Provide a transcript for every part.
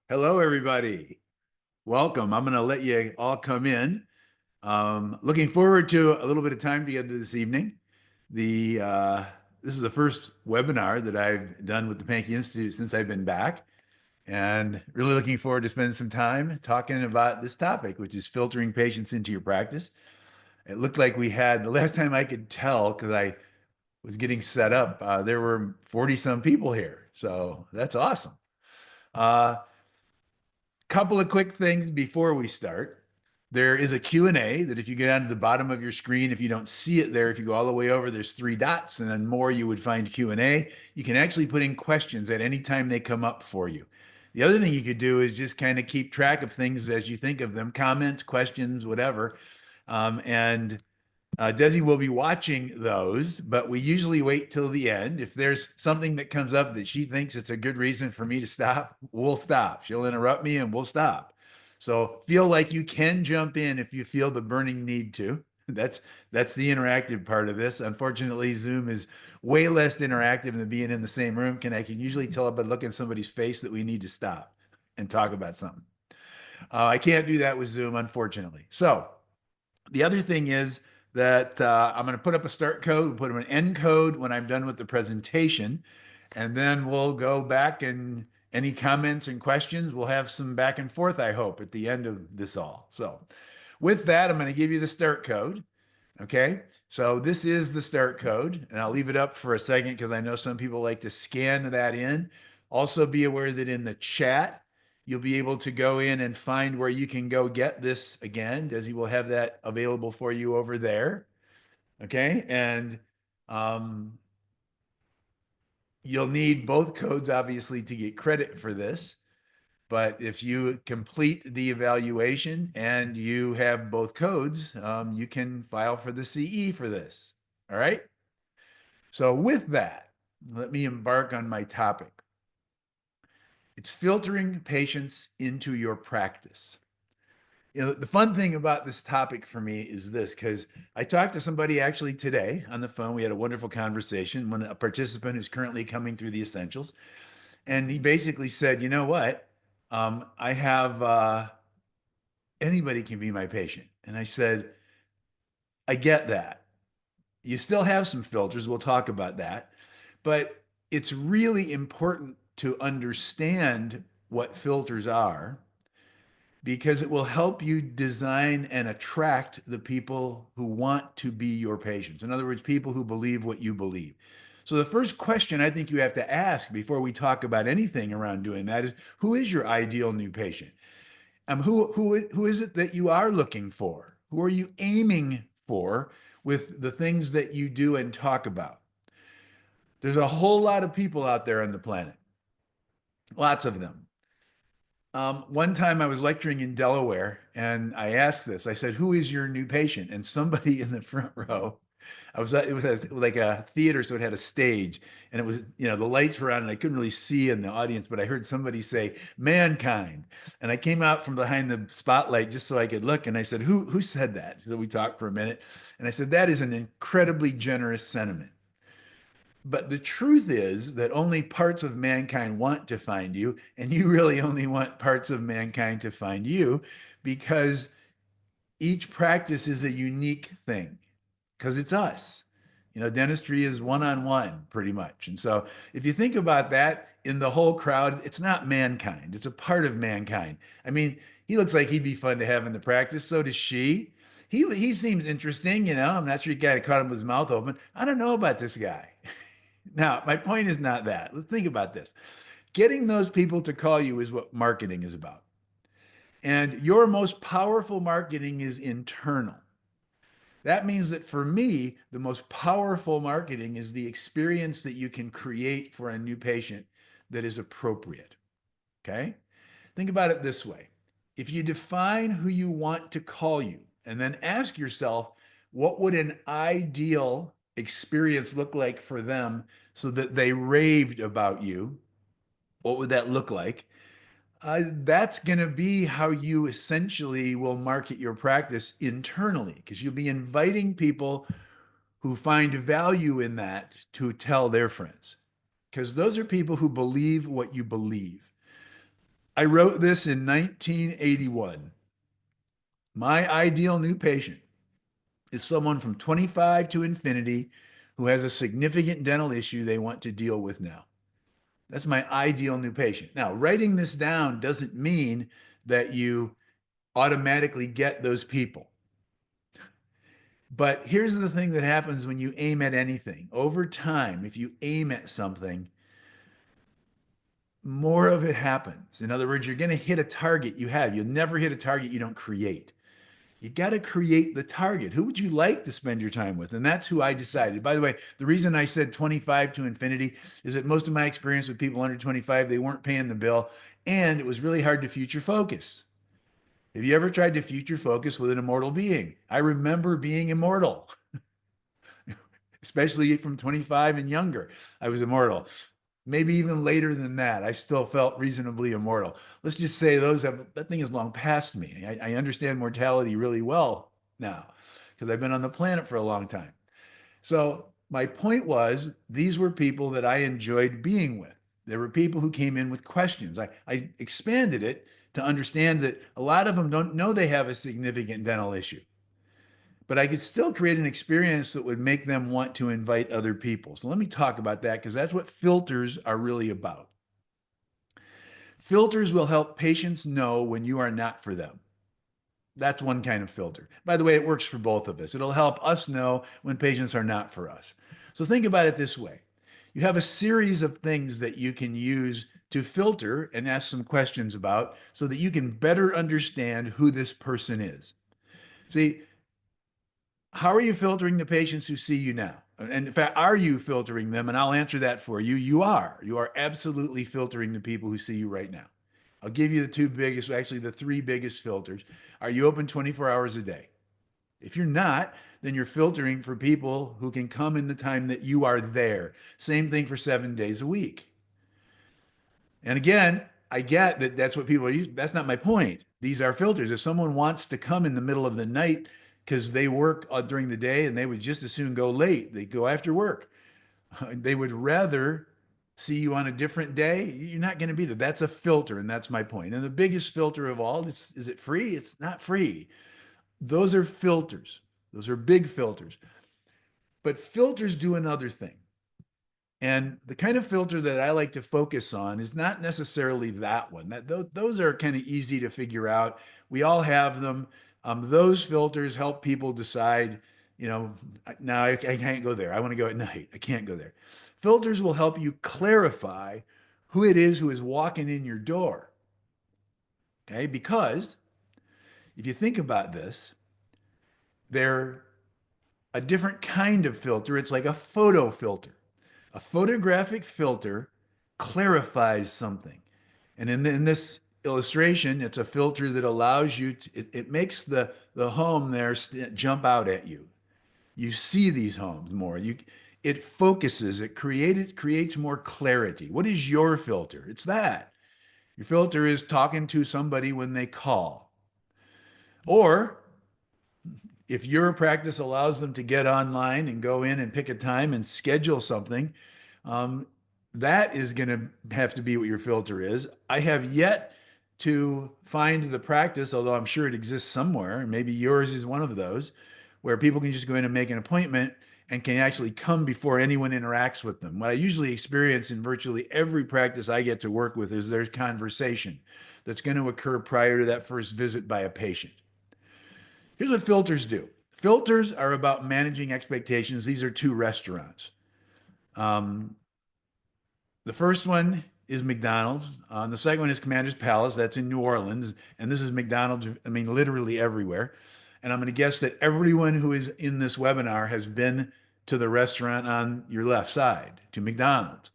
Hello, everybody. Welcome. I'm going to let you all come in. Looking forward to a little bit of time together this evening. The This is the first webinar that I've done with the Pankey Institute since I've been back, and really looking forward to spending some time talking about this topic, which is filtering patients into your practice. It looked like we had the last time I could tell because I was getting set up. There were 40 some people here, so that's awesome. Uh, Couple of quick things before we start. There is a Q&A that if you go down to the bottom of your screen, if you don't see it there, if you go all the way over, there's three dots and then more, you would find Q&A. You can actually put in questions at any time they come up for you. The other thing you could do is just kind of keep track of things as you think of them, comments, questions, whatever. And Desi will be watching those, but we usually wait till the end. If there's something that comes up that she thinks it's a good reason for me to stop, we'll stop. She'll interrupt me and we'll stop. So feel like you can jump in if you feel the burning need to. That's the interactive part of this. Unfortunately, Zoom is way less interactive than being in the same room. I can usually tell by looking at somebody's face that we need to stop and talk about something. I can't do that with Zoom, unfortunately. So the other thing is that I'm going to put up a start code, put up an end code when I'm done with the presentation, and then we'll go back and any comments and questions, we'll have some back and forth, I hope, at the end of this all. So with that, I'm going to give you the start code. Okay, so this is the start code, and I'll leave it up for a second because I know some people like to scan that in. Also, be aware that in the chat, you'll be able to go in and find where you can go get this again. Desi will have that available for you over there. Okay, and um, you'll need both codes, obviously, to get credit for this. But if you complete the evaluation and you have both codes, you can file for the CE for this. All right. So with that, let me embark on my topic. It's filtering patients into your practice. The fun thing about this topic for me is this, because I talked to somebody actually today on the phone. We had a wonderful conversation, a participant who's currently coming through the essentials. And he basically said, you know what? I have anybody can be my patient. And I said, I get that. You still have some filters. We'll talk about that. But it's really important to understand what filters are because it will help you design and attract the people who want to be your patients. In other words, people who believe what you believe. So the first question I think you have to ask before we talk about anything around doing that is, who is your ideal new patient? Who is it that you are looking for? Who are you aiming for with the things that you do and talk about? There's a whole lot of people out there on the planet, lots of them. One time I was lecturing in Delaware and I asked this. I said, "Who is your new patient?" And somebody in the front row, it was like a theater, so it had a stage, and it was, the lights were on, and I couldn't really see in the audience, but I heard somebody say, "Mankind," and I came out from behind the spotlight just so I could look, and I said, "Who said that?" So we talked for a minute, and I said, "That is an incredibly generous sentiment." But the truth is that only parts of mankind want to find you, and you really only want parts of mankind to find you because each practice is a unique thing because it's us. Dentistry is one-on-one pretty much. And so if you think about that in the whole crowd, it's not mankind, it's a part of mankind. I mean, he looks like he'd be fun to have in the practice. So does she. He seems interesting. I'm not sure you got caught him with his mouth open. I don't know about this guy. Now, my point is not that. Let's think about this. Getting those people to call you is what marketing is about. And your most powerful marketing is internal. That means that for me, the most powerful marketing is the experience that you can create for a new patient that is appropriate. Okay? Think about it this way. If you define who you want to call you and then ask yourself, what would an ideal experience look like for them so that they raved about you? What would that look like? That's going to be how you essentially will market your practice internally because you'll be inviting people who find value in that to tell their friends because those are people who believe what you believe. I wrote this in 1981. My ideal new patient is someone from 25 to infinity who has a significant dental issue they want to deal with now. That's my ideal new patient. Now, writing this down doesn't mean that you automatically get those people. But here's the thing that happens when you aim at anything. Over time, if you aim at something, more of it happens. In other words, you're going to hit a target you have. You'll never hit a target you don't create. You got to create the target. Who would you like to spend your time with? And that's who I decided. By the way, the reason I said 25 to infinity is that most of my experience with people under 25, they weren't paying the bill, and it was really hard to future focus. Have you ever tried to future focus with an immortal being? I remember being immortal, especially from 25 and younger. I was immortal. Maybe even later than that, I still felt reasonably immortal. Let's just say that thing is long past me. I understand mortality really well now because I've been on the planet for a long time. So my point was, these were people that I enjoyed being with. There were people who came in with questions. I expanded it to understand that a lot of them don't know they have a significant dental issue, but I could still create an experience that would make them want to invite other people. So let me talk about that because that's what filters are really about. Filters will help patients know when you are not for them. That's one kind of filter. By the way, it works for both of us. It'll help us know when patients are not for us. So think about it this way. You have a series of things that you can use to filter and ask some questions about so that you can better understand who this person is. See, how are you filtering the patients who see you now? And in fact, are you filtering them? And I'll answer that for you. You are. You are absolutely filtering the people who see you right now. I'll give you the two biggest, actually the three biggest filters. Are you open 24 hours a day? If you're not, then you're filtering for people who can come in the time that you are there. Same thing for 7 days a week. And again, I get that that's what people are using. That's not my point. These are filters. If someone wants to come in the middle of the night because they work during the day and they would just as soon go late, they go after work. They would rather see you on a different day. You're not going to be there. That's a filter, and that's my point. And the biggest filter of all is it free? It's not free. Those are filters. Those are big filters. But filters do another thing. And the kind of filter that I like to focus on is not necessarily that one. Those are kind of easy to figure out. We all have them. Those filters help people decide, no, I can't go there. I want to go at night. I can't go there. Filters will help you clarify who it is who is walking in your door. Okay, because if you think about this, they're a different kind of filter. It's like a photo filter. A photographic filter clarifies something. And in this illustration, it's a filter that allows you to, it makes the home there jump out at you. You see these homes more. It focuses, it creates more clarity. What is your filter? It's that. Your filter is talking to somebody when they call. Or if your practice allows them to get online and go in and pick a time and schedule something, that is going to have to be what your filter is. I have yet to find the practice, although I'm sure it exists somewhere. Maybe yours is one of those, where people can just go in and make an appointment and can actually come before anyone interacts with them. What I usually experience in virtually every practice I get to work with is there's conversation that's going to occur prior to that first visit by a patient. Here's what filters do. Filters are about managing expectations. These are two restaurants. The first one is McDonald's. The second one is Commander's Palace. That's in New Orleans. And this is McDonald's, I mean, literally everywhere. And I'm going to guess that everyone who is in this webinar has been to the restaurant on your left side, to McDonald's,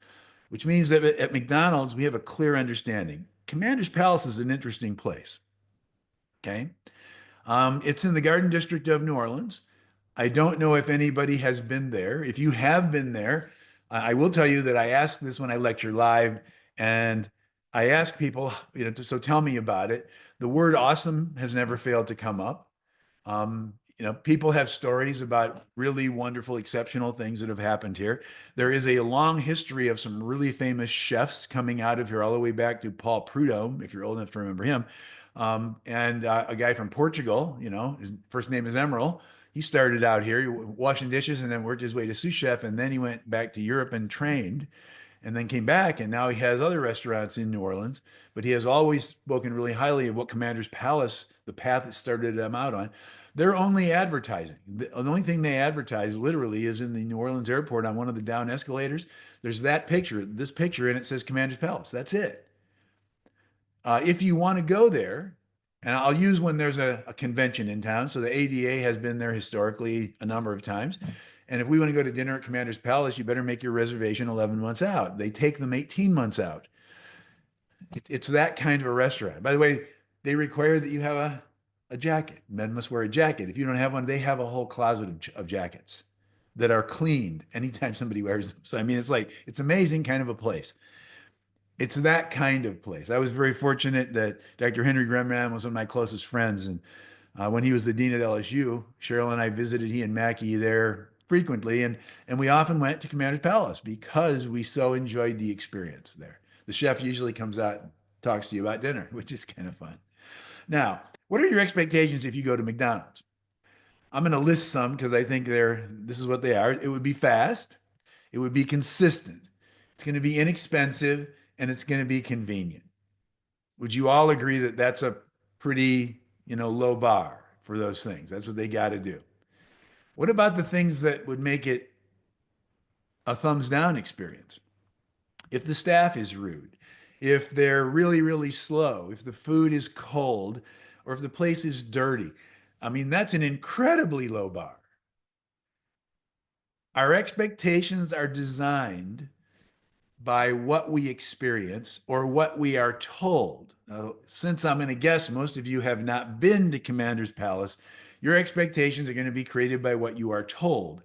which means that at McDonald's, we have a clear understanding. Commander's Palace is an interesting place. Okay. It's in the Garden District of New Orleans. I don't know if anybody has been there. If you have been there, I will tell you that I ask this when I lecture live, and I ask people, so tell me about it. The word awesome has never failed to come up. People have stories about really wonderful, exceptional things that have happened here. There is a long history of some really famous chefs coming out of here, all the way back to Paul Prudhomme, if you're old enough to remember him. And a guy from Portugal, his first name is Emerald. He started out here washing dishes and then worked his way to sous chef. And then he went back to Europe and trained and then came back. And now he has other restaurants in New Orleans. But he has always spoken really highly of what Commander's Palace, the path that started them out on. They're only advertising. The only thing they advertise literally is in the New Orleans airport on one of the down escalators. There's that picture, this picture, and it says Commander's Palace. That's it. If you want to go there, and I'll use when there's a convention in town. So the ADA has been there historically a number of times. And if we want to go to dinner at Commander's Palace, you better make your reservation 11 months out. They take them 18 months out. It's that kind of a restaurant. By the way, they require that you have a jacket. Men must wear a jacket. If you don't have one, they have a whole closet of jackets that are cleaned anytime somebody wears them. So, I mean, it's amazing kind of a place. It's that kind of place. I was very fortunate that Dr. Henry Gremran was one of my closest friends. And when he was the dean at LSU, Cheryl and I visited he and Mackie there frequently. And we often went to Commander's Palace because we so enjoyed the experience there. The chef usually comes out and talks to you about dinner, which is kind of fun. Now, what are your expectations if you go to McDonald's? I'm going to list some because I think this is what they are. It would be fast. It would be consistent. It's going to be inexpensive and it's going to be convenient. Would you all agree that that's a pretty, low bar for those things? That's what they got to do. What about the things that would make it a thumbs down experience? If the staff is rude, if they're really, really slow, if the food is cold, or if the place is dirty, I mean, that's an incredibly low bar. Our expectations are designed by what we experience or what we are told. Now, since I'm going to guess most of you have not been to Commander's Palace, your expectations are going to be created by what you are told.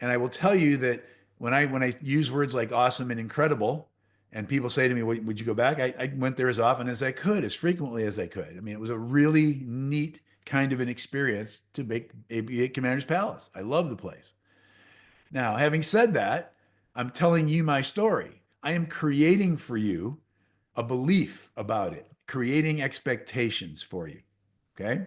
And I will tell you that when I use words like awesome and incredible, and people say to me, would you go back? I went there as often as I could, as frequently as I could. I mean, it was a really neat kind of an experience to be at Commander's Palace. I love the place. Now, having said that, I'm telling you my story. I am creating for you a belief about it, creating expectations for you. Okay.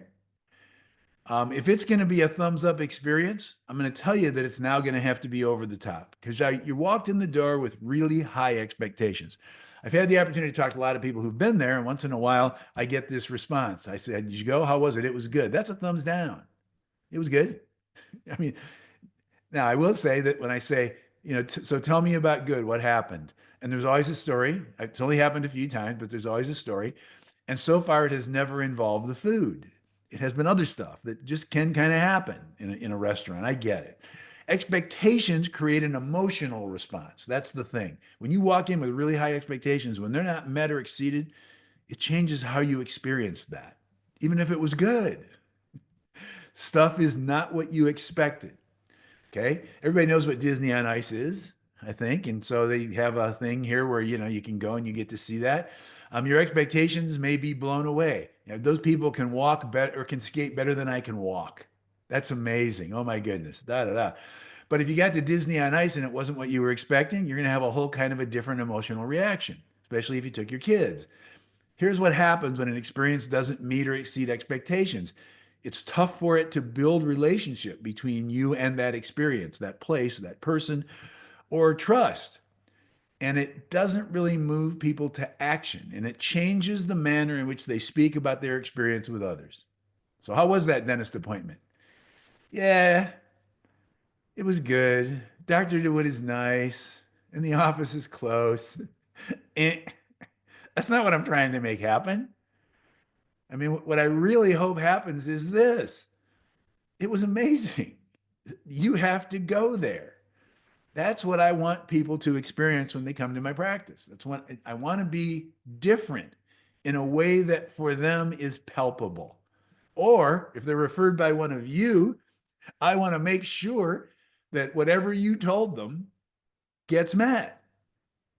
If it's going to be a thumbs up experience, I'm going to tell you that it's now going to have to be over the top because you walked in the door with really high expectations. I've had the opportunity to talk to a lot of people who've been there, and once in a while, I get this response. I said, "Did you go? How was it?" "It was good." That's a thumbs down. It was good. I mean, now I will say that when I say, so tell me about good, what happened? And there's always a story. It's only happened a few times, but there's always a story. And so far, it has never involved the food. It has been other stuff that just can kind of happen in a restaurant. I get it. Expectations create an emotional response. That's the thing. When you walk in with really high expectations, when they're not met or exceeded, it changes how you experience that, even if it was good. Stuff is not what you expected. Okay. Everybody knows what Disney on Ice is, I think. And so they have a thing here where, you can go and you get to see that. Your expectations may be blown away. Those people can walk better or can skate better than I can walk. That's amazing. Oh my goodness. Da, da, da. But if you got to Disney on Ice and it wasn't what you were expecting, you're going to have a whole kind of a different emotional reaction, especially if you took your kids. Here's what happens when an experience doesn't meet or exceed expectations. It's tough for it to build relationship between you and that experience, that place, that person, or trust. And it doesn't really move people to action. And it changes the manner in which they speak about their experience with others. So how was that dentist appointment? Yeah, it was good. Dr. DeWood is nice. And the office is close. And that's not what I'm trying to make happen. I mean, what I really hope happens is this. It was amazing. You have to go there. That's what I want people to experience when they come to my practice. That's what I want to be different in a way that for them is palpable. Or if they're referred by one of you, I want to make sure that whatever you told them gets met.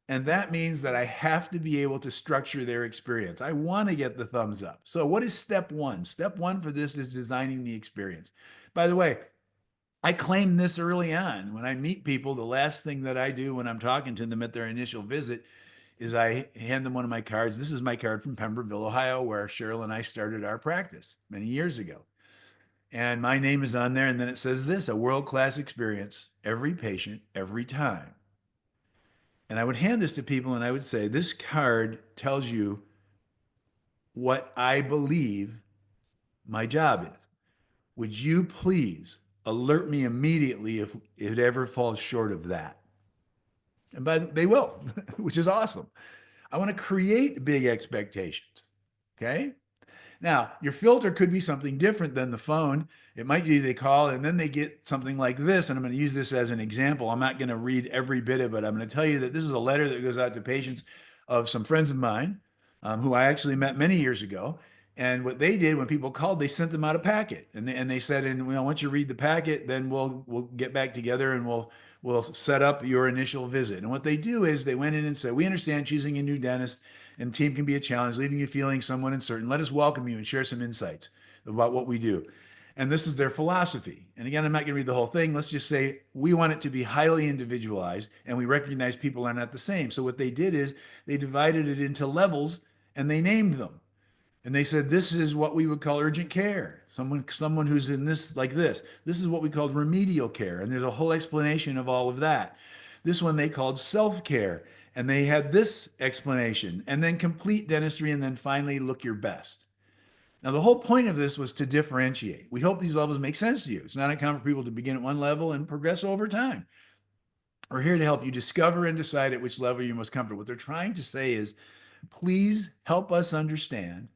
And that means that I have to be able to structure their experience. I want to get the thumbs up. So what is step one? Step one for this is designing the experience. By the way, I claim this early on. When I meet people, the last thing that I do when I'm talking to them at their initial visit is I hand them one of my cards. This is my card from Pemberville, Ohio, where Cheryl and I started our practice many years ago. And my name is on there. And then it says this, a world-class experience, every patient, every time. And I would hand this to people and I would say, this card tells you what I believe my job is. Would you please alert me immediately if it ever falls short of that? And they will, which is awesome. I want to create big expectations. Okay. Now, your filter could be something different than the phone. It might be they call and then they get something like this. And I'm going to use this as an example. I'm not going to read every bit of it. I'm going to tell you that this is a letter that goes out to patients of some friends of mine who I actually met many years ago. And what they did when people called, they sent them out a packet, and they said, and once you read the packet, then we'll get back together and we'll set up your initial visit. And what they do is they went in and said, we understand choosing a new dentist and team can be a challenge, leaving you feeling somewhat uncertain. Let us welcome you and share some insights about what we do. And this is their philosophy. And again, I'm not going to read the whole thing. Let's just say we want it to be highly individualized and we recognize people are not the same. So what they did is they divided it into levels and they named them. And they said, this is what we would call urgent care. Someone who's in this, like this. This is what we called remedial care. And there's a whole explanation of all of that. This one they called self-care. And they had this explanation. And then complete dentistry. And then finally, look your best. Now, the whole point of this was to differentiate. We hope these levels make sense to you. It's not uncommon for people to begin at one level and progress over time. We're here to help you discover and decide at which level you're most comfortable. What they're trying to say is, please help us understand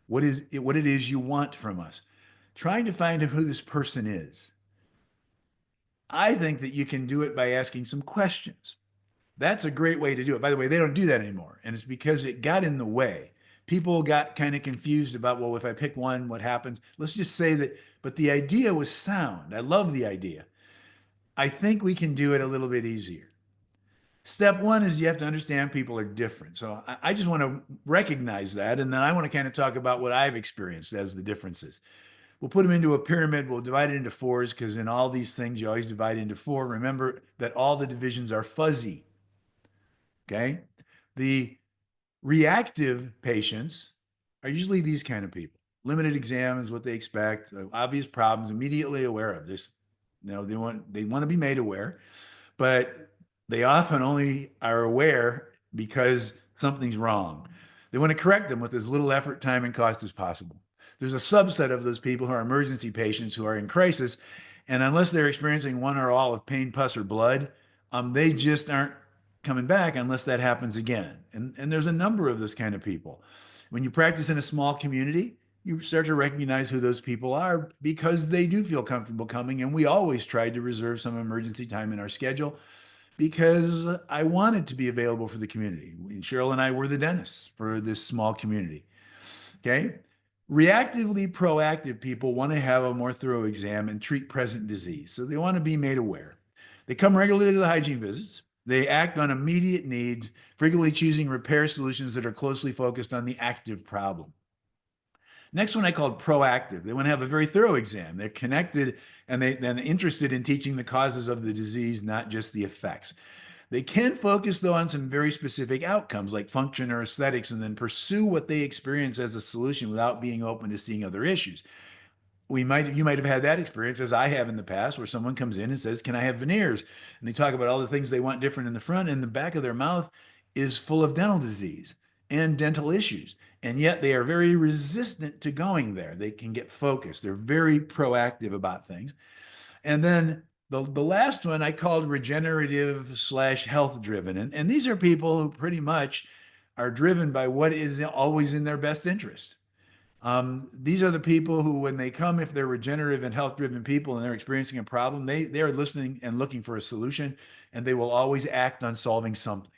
what it is you want from us. Trying to find out who this person is. I think that you can do it by asking some questions. That's a great way to do it. By the way, they don't do that anymore. And it's because it got in the way. People got kind of confused about, well, if I pick one, what happens? Let's just say that, but the idea was sound. I love the idea. I think we can do it a little bit easier. Step one is you have to understand people are different. So I just want to recognize that. And then I want to kind of talk about what I've experienced as the differences. We'll put them into a pyramid. We'll divide it into fours because in all these things, you always divide into four. Remember that all the divisions are fuzzy. Okay. The reactive patients are usually these kind of people. Limited exam is what they expect. Obvious problems, immediately aware of this. They want to be made aware, but they often only are aware because something's wrong. They want to correct them with as little effort, time, and cost as possible. There's a subset of those people who are emergency patients who are in crisis, and unless they're experiencing one or all of pain, pus, or blood, they just aren't coming back unless that happens again. And there's a number of those kind of people. When you practice in a small community, you start to recognize who those people are because they do feel comfortable coming. And we always tried to reserve some emergency time in our schedule because I wanted to be available for the community. Cheryl and I were the dentists for this small community. Okay. Reactively proactive people want to have a more thorough exam and treat present disease. So they want to be made aware. They come regularly to the hygiene visits. They act on immediate needs, frequently choosing repair solutions that are closely focused on the active problem. Next one I called proactive. They want to have a very thorough exam. They're connected and they're interested in teaching the causes of the disease, not just the effects. They can focus, though, on some very specific outcomes like function or aesthetics and then pursue what they experience as a solution without being open to seeing other issues. You might have had that experience, as I have in the past, where someone comes in and says, can I have veneers? And they talk about all the things they want different in the front, and the back of their mouth is full of dental disease and dental issues. And yet they are very resistant to going there. They can get focused. They're very proactive about things. And then the last one I called regenerative / health driven. And these are people who pretty much are driven by what is always in their best interest. These are the people who, when they come, if they're regenerative and health driven people and they're experiencing a problem, they are listening and looking for a solution, and they will always act on solving something.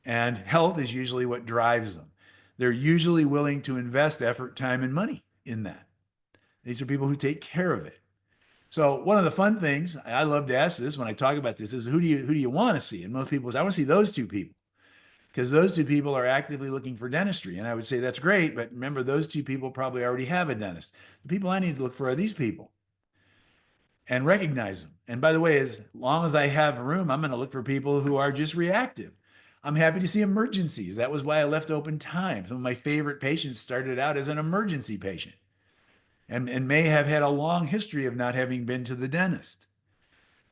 And health is usually what drives them. They're usually willing to invest effort, time, and money in that. These are people who take care of it. So one of the fun things I love to ask this when I talk about this is who do you want to see? And most people say, I want to see those two people because those two people are actively looking for dentistry. And I would say that's great, but remember those two people probably already have a dentist. The people I need to look for are these people. and recognize them. And by the way, as long as I have room, I'm going to look for people who are just reactive. I'm happy to see emergencies. That was why I left open time. Some of my favorite patients started out as an emergency patient and may have had a long history of not having been to the dentist.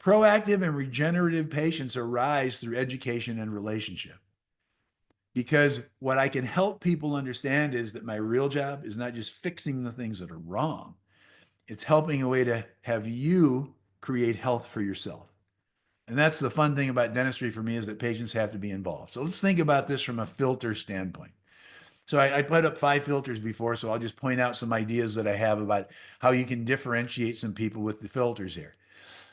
Proactive and regenerative patients arise through education and relationship. Because what I can help people understand is that my real job is not just fixing the things that are wrong, it's helping a way to have you create health for yourself. And that's the fun thing about dentistry for me, is that patients have to be involved. So let's think about this from a filter standpoint. So I put up 5 filters before, so I'll just point out some ideas that I have about how you can differentiate some people with the filters here.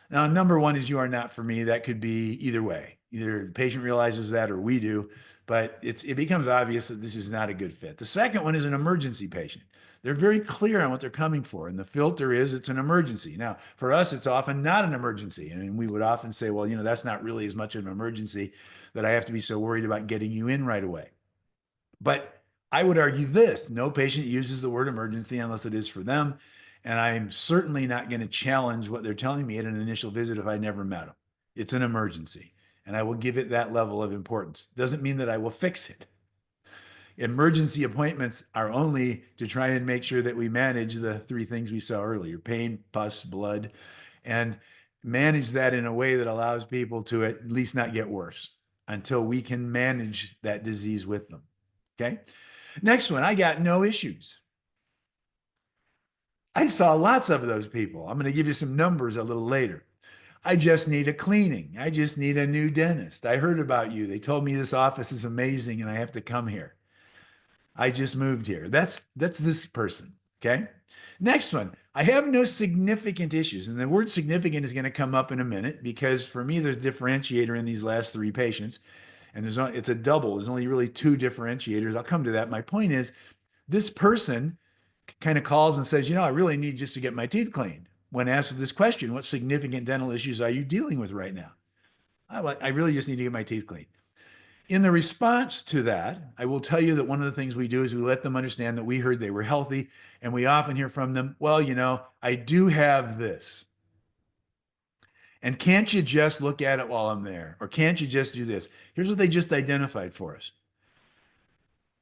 Now, number one is you are not for me. That could be either way. Either the patient realizes that or we do, but it becomes obvious that this is not a good fit. The second one is an emergency patient. They're very clear on what they're coming for, and the filter is it's an emergency. Now, for us, it's often not an emergency, and we would often say, well, that's not really as much of an emergency that I have to be so worried about getting you in right away. But I would argue this: no patient uses the word emergency unless it is for them. And I'm certainly not going to challenge what they're telling me at an initial visit if I never met them. It's an emergency, and I will give it that level of importance. Doesn't mean that I will fix it. Emergency appointments are only to try and make sure that we manage the 3 things we saw earlier: pain, pus, blood, and manage that in a way that allows people to at least not get worse until we can manage that disease with them. Okay. Next one, I got no issues. I saw lots of those people. I'm going to give you some numbers a little later. I just need a cleaning. I just need a new dentist. I heard about you. They told me this office is amazing and I have to come here. I just moved here. That's this person. Okay. Next one. I have no significant issues. And the word significant is going to come up in a minute, because for me, there's differentiator in these last 3 patients. And it's a double. There's only really 2 differentiators. I'll come to that. My point is, this person kind of calls and says, I really need just to get my teeth cleaned. When asked this question, what significant dental issues are you dealing with right now? I really just need to get my teeth cleaned. In the response to that, I will tell you that one of the things we do is we let them understand that we heard they were healthy, and we often hear from them, well, I do have this. And can't you just look at it while I'm there? Or can't you just do this? Here's what they just identified for us.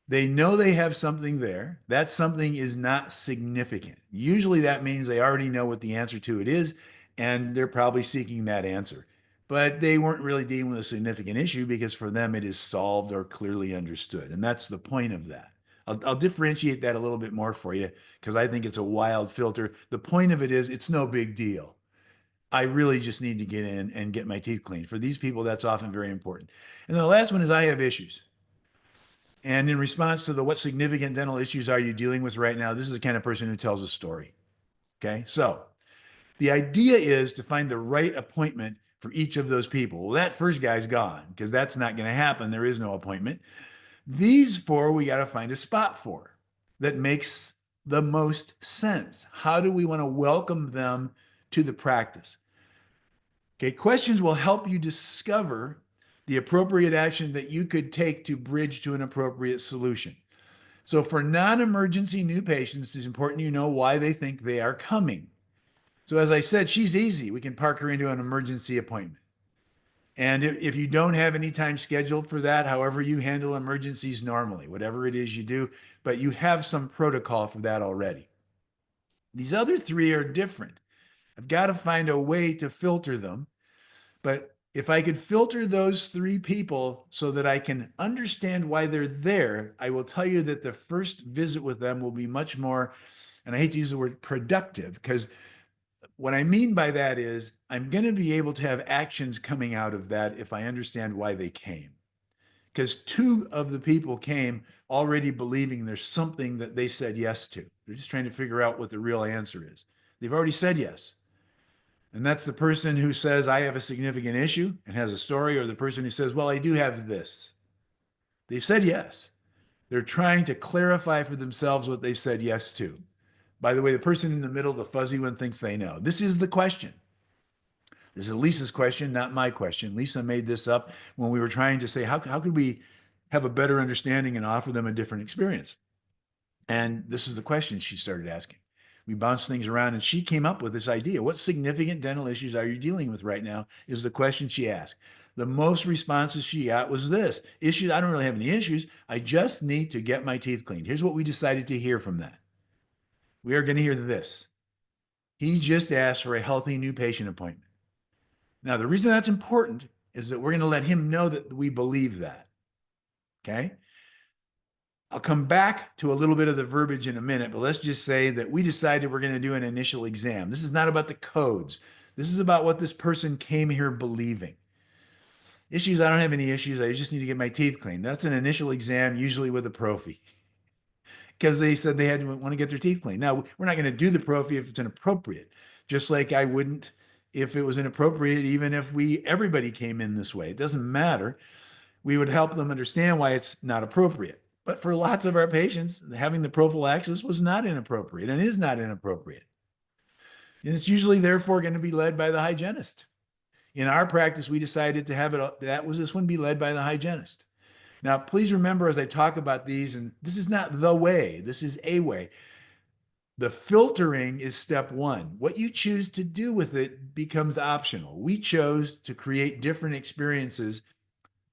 They know they have something there. That something is not significant. Usually that means they already know what the answer to it is, and they're probably seeking that answer. But they weren't really dealing with a significant issue, because for them it is solved or clearly understood. And that's the point of that. I'll differentiate that a little bit more for you, because I think it's a wild filter. The point of it is it's no big deal. I really just need to get in and get my teeth cleaned. For these people, that's often very important. And then the last one is I have issues. And in response to what significant dental issues are you dealing with right now, this is the kind of person who tells a story. Okay. So the idea is to find the right appointment for each of those people. Well, that first guy's gone, because that's not going to happen. There is no appointment. These 4, we got to find a spot for that makes the most sense. How do we want to welcome them to the practice? Okay. Questions will help you discover the appropriate action that you could take to bridge to an appropriate solution. So for non-emergency new patients, it's important you know why they think they are coming. So as I said, she's easy. We can park her into an emergency appointment. And if you don't have any time scheduled for that, however you handle emergencies normally, whatever it is you do, but you have some protocol for that already. These other 3 are different. I've got to find a way to filter them. But if I could filter those 3 people so that I can understand why they're there, I will tell you that the first visit with them will be much more, and I hate to use the word productive, because what I mean by that is I'm going to be able to have actions coming out of that if I understand why they came. Because 2 of the people came already believing there's something that they said yes to. They're just trying to figure out what the real answer is. They've already said yes. And that's the person who says, I have a significant issue and has a story, or the person who says, well, I do have this. They've said yes. They're trying to clarify for themselves what they've said yes to. By the way, the person in the middle, the fuzzy one, thinks they know. This is the question. This is Lisa's question, not my question. Lisa made this up when we were trying to say, how could we have a better understanding and offer them a different experience? And this is the question she started asking. We bounced things around and she came up with this idea. What significant dental issues are you dealing with right now? Is the question she asked. The most responses she got was this: issues. I don't really have any issues. I just need to get my teeth cleaned. Here's what we decided to hear from that. We are going to hear this. He just asked for a healthy new patient appointment. Now, the reason that's important is that we're going to let him know that we believe that. Okay. I'll come back to a little bit of the verbiage in a minute, but let's just say that we decided we're going to do an initial exam. This is not about the codes. This is about what this person came here believing. Issues, I don't have any issues. I just need to get my teeth cleaned. That's an initial exam, usually with a prophy, because they said they had to want to get their teeth cleaned. Now, we're not going to do the prophy if it's inappropriate, just like I wouldn't if it was inappropriate, even if everybody came in this way. It doesn't matter. We would help them understand why it's not appropriate. But for lots of our patients, having the prophylaxis was not inappropriate and is not inappropriate. And it's usually therefore going to be led by the hygienist. In our practice, we decided to have this one be led by the hygienist. Now, please remember as I talk about these, and this is not the way, this is a way. The filtering is step one. What you choose to do with it becomes optional. We chose to create different experiences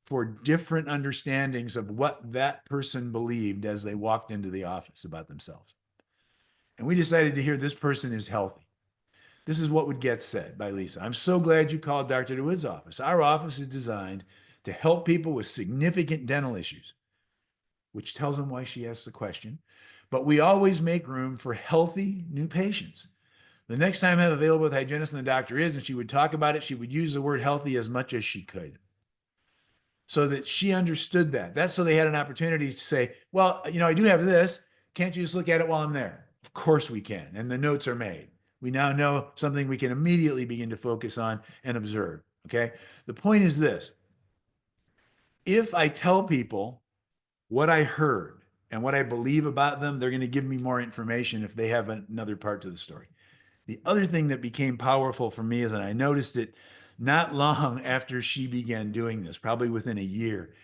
for different understandings of what that person believed as they walked into the office about themselves. And we decided to hear this person is healthy. This is what would get said by Lisa. I'm so glad you called Dr. DeWood's office. Our office is designed to help people with significant dental issues, which tells them why she asked the question. But we always make room for healthy new patients. The next time I'm available with the hygienist and the doctor is, and she would talk about it, she would use the word healthy as much as she could, so that she understood that. That's so they had an opportunity to say, well, I do have this. Can't you just look at it while I'm there? Of course we can. And the notes are made. We now know something we can immediately begin to focus on and observe. Okay. The point is this: if I tell people what I heard and what I believe about them, they're going to give me more information if they have another part to the story. The other thing that became powerful for me is, and I noticed it not long after she began doing this, probably within a year,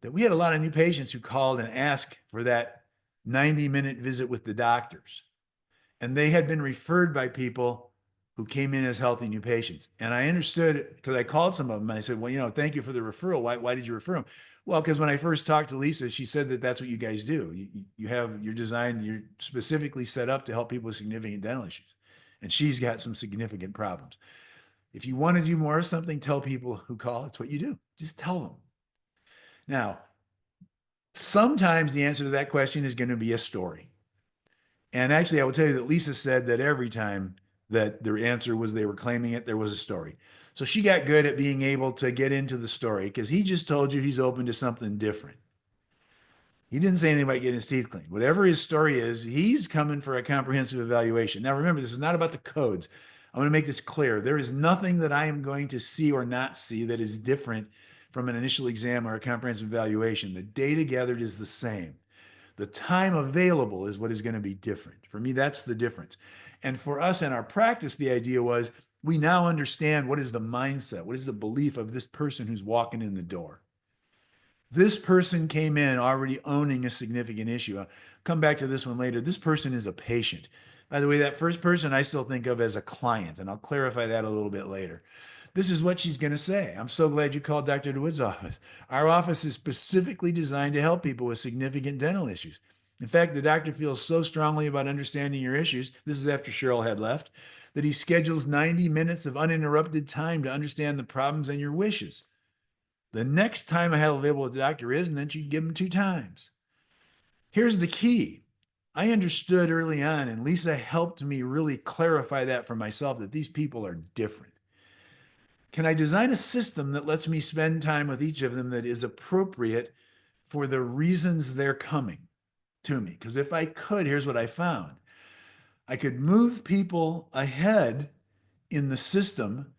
that we had a lot of new patients who called and asked for that 90-minute visit with the doctors. And they had been referred by people who came in as healthy new patients. And I understood, because I called some of them and I said, well, thank you for the referral. Why did you refer them? Well, because when I first talked to Lisa, she said that that's what you guys do. You're specifically set up to help people with significant dental issues. And she's got some significant problems. If you want to do more of something, tell people who call. It's what you do. Just tell them. Now, sometimes the answer to that question is going to be a story. And actually, I will tell you that Lisa said that every time that their answer was they were claiming it, there was a story. So she got good at being able to get into the story, because he just told you he's open to something different. He didn't say anything about getting his teeth cleaned. Whatever his story is, he's coming for a comprehensive evaluation. Now, remember, this is not about the codes. I want to make this clear. There is nothing that I am going to see or not see that is different from an initial exam or a comprehensive evaluation. The data gathered is the same. The time available is what is going to be different. For me, that's the difference. And for us in our practice, the idea was we now understand what is the mindset, what is the belief of this person who's walking in the door. This person came in already owning a significant issue. I'll come back to this one later. This person is a patient. By the way, that first person I still think of as a client, and I'll clarify that a little bit later. This is what she's going to say. I'm so glad you called Dr. DeWood's office. Our office is specifically designed to help people with significant dental issues. In fact, the doctor feels so strongly about understanding your issues, this is after Cheryl had left, that he schedules 90 minutes of uninterrupted time to understand the problems and your wishes. The next time I have available with the doctor is, and then she'd give him 2 times. Here's the key. I understood early on, and Lisa helped me really clarify that for myself, that these people are different. Can I design a system that lets me spend time with each of them that is appropriate for the reasons they're coming to me? Because if I could, here's what I found. I could move people ahead in the system